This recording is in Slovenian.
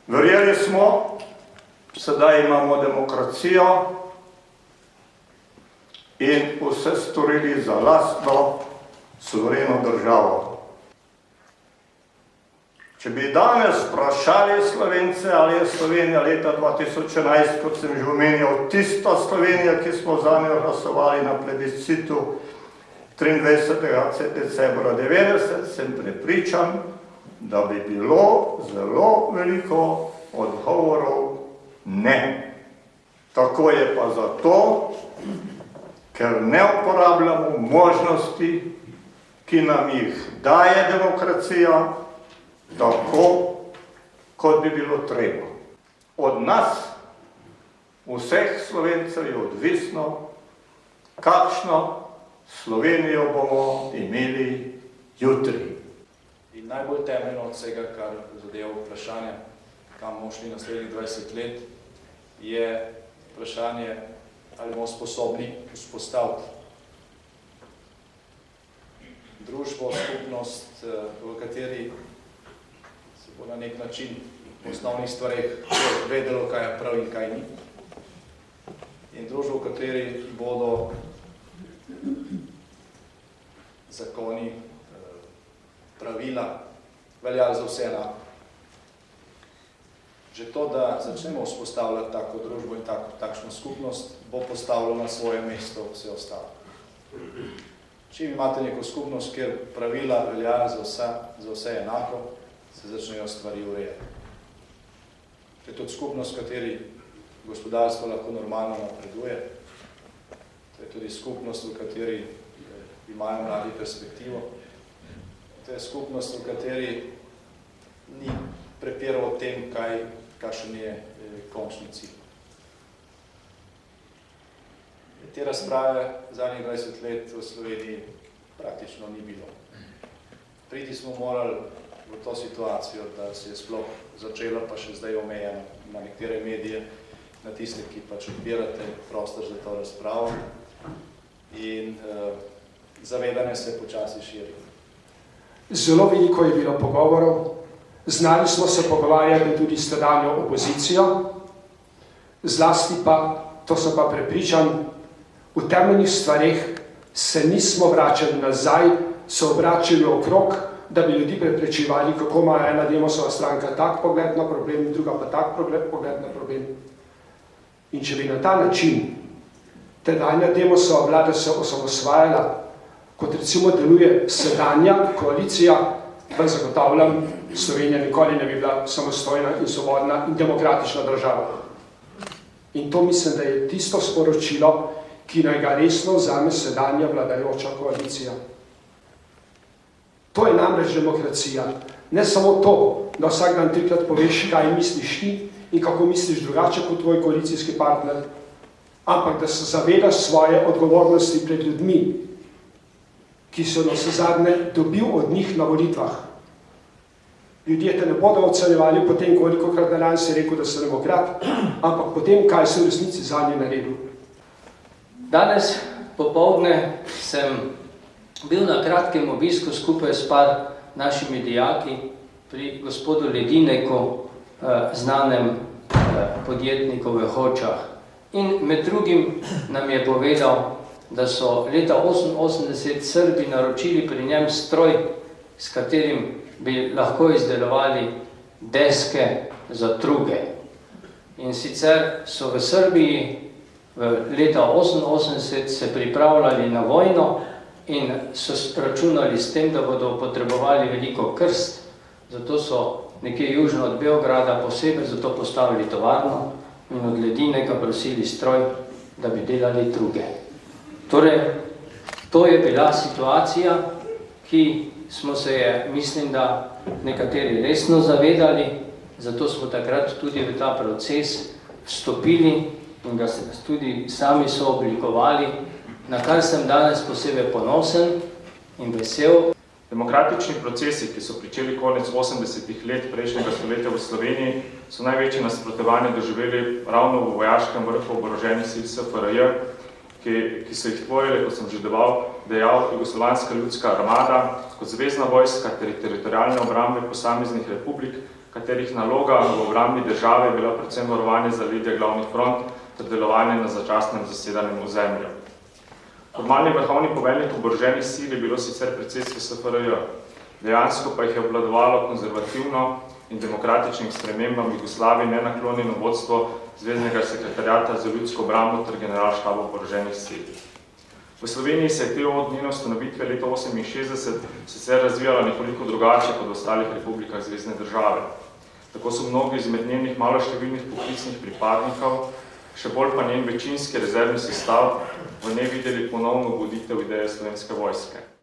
Verjeli smo, sedaj imamo demokracijo in vse storili za lastno suvereno državo. Če bi danes vprašali Slovence, ali je Slovenija leta 2011, kot sem že omenjal, tista Slovenija, ki smo za njo glasovali na plebiscitu 23. decembra 1990, sem prepričan, da bi bilo zelo veliko odgovorov ne. Tako je pa zato, ker ne uporabljamo možnosti, ki nam jih daje demokracija, tako, kot bi bilo treba. Od nas, vseh Slovencev, je odvisno, kakšno Slovenijo bomo imeli jutri. In najbolj temeljno od vsega, kar zadeva vprašanje, kam bomo šli naslednjih 20 let, je vprašanje, ali bomo sposobni vzpostaviti družbo, skupnost, v kateri se bo na nek način v osnovnih stvareh vedelo, kaj je prav in kaj ni. In družbo, v kateri bodo zakoni, pravila veljali za vse enako. Že to, da začnemo vzpostavljati tako družbo in takšno skupnost, bo postavilo na svoje mesto vse ostalo. Če imate neko skupnost, kjer pravila veljajo za vse enako, se začnejo stvari urejati. To je tudi skupnost, v kateri gospodarstvo lahko normalno napreduje. To je tudi skupnost, v kateri imajo mladi perspektivo. To je skupnost, v kateri ni prepirov o tem, kakšen je končni cilj. Te razprave zadnjih 20 let v Sloveniji praktično ni bilo. Priti smo morali v to situacijo, da se je sploh začelo, pa še zdaj omejeno na nekatere medije, na tiste, ki pač odpirate prostor za to razpravo, in zavedanje se počasi širi. Zelo veliko je bilo pogovorov, znali smo se pogovarjati tudi s tedanjo opozicijo, zlasti pa, to sem pa prepričan, v temeljnih stvareh se nismo vračali nazaj, se obračali okrog, da bi ljudi preprečevali, kako ima ena Demosova stranka tak pogled na problem, druga pa tak pogled na problem. In če bi na ta način tedanja Demosova vlada se osamosvajala, kot recimo deluje sedanja koalicija, pa zagotavljam, Slovenija nikoli ne bi bila samostojna in svobodna in demokratična država. In to mislim, da je tisto sporočilo, ki naj ga resno vzame sedanja vladajoča koalicija. To je namreč demokracija. Ne samo to, da vsak dan trikrat poveš, kaj misliš ti in kako misliš drugače kot tvoj koalicijski partner, ampak da se zavedaš svoje odgovornosti pred ljudmi, ki so navsezadnje dobil od njih na volitvah. Ljudje te ne bodo ocenjevali potem, kolikokrat na dan si rekel, da si demokrat, ampak potem, kaj si v resnici zanje naredil. Danes popoldne sem bil na kratkem obisku skupaj s par našimi dijaki pri gospodu Ledineku, znanem podjetniku v Hočah. In med drugim nam je povedal, da so leta 1988 Srbi naročili pri njem stroj, s katerim bi lahko izdelovali deske za truge. In sicer so v Srbiji leta 1988 se pripravljali na vojno in so računali s tem, da bodo potrebovali veliko krst, zato so nekje južno od Beograda posebej zato postavili tovarno in od Ledinega prosili stroj, da bi delali truge. Torej, to je bila situacija, ki smo se je, mislim, da nekateri resno zavedali, zato smo takrat tudi v ta proces vstopili in ga tudi sami so oblikovali, na kar sem danes posebej ponosen in vesel. Demokratični procesi, ki so pričeli konec 80-ih let prejšnjega stoletja v Sloveniji, so največje nasprotovanje doživeli ravno v vojaškem vrhu oboroženih sil SFRJ, ki so jih tvorili, kot sem že dejal, Jugoslovanska ljudska armada, kot zvezna vojska ter teritorialne obrambe posameznih republik, katerih naloga v obrambni državi je bila predvsem varovanje zaledja glavnih front ter delovanje na začasnem zasedanem ozemlju. Formalni vrhovni poveljnik oboroženih sil je bilo sicer predsedstvo SFRJ, dejansko pa jih je obvladovalo konzervativno in demokratičnim spremembam Jugoslavije nenaklonjeno vodstvo Zveznega sekretariata za ljudsko obrambo ter generalštaba oboroženih sil. V Sloveniji se je te od njene ustanovitve leta 1968 sicer razvijala nekoliko drugače kot v ostalih republikah zvezne države. Tako so mnogi izmed njenih maloštevilnih poklicnih pripadnikov, še bolj pa njen večinski rezervni sestav, v njej videli ponovno obuditev ideje Slovenske vojske.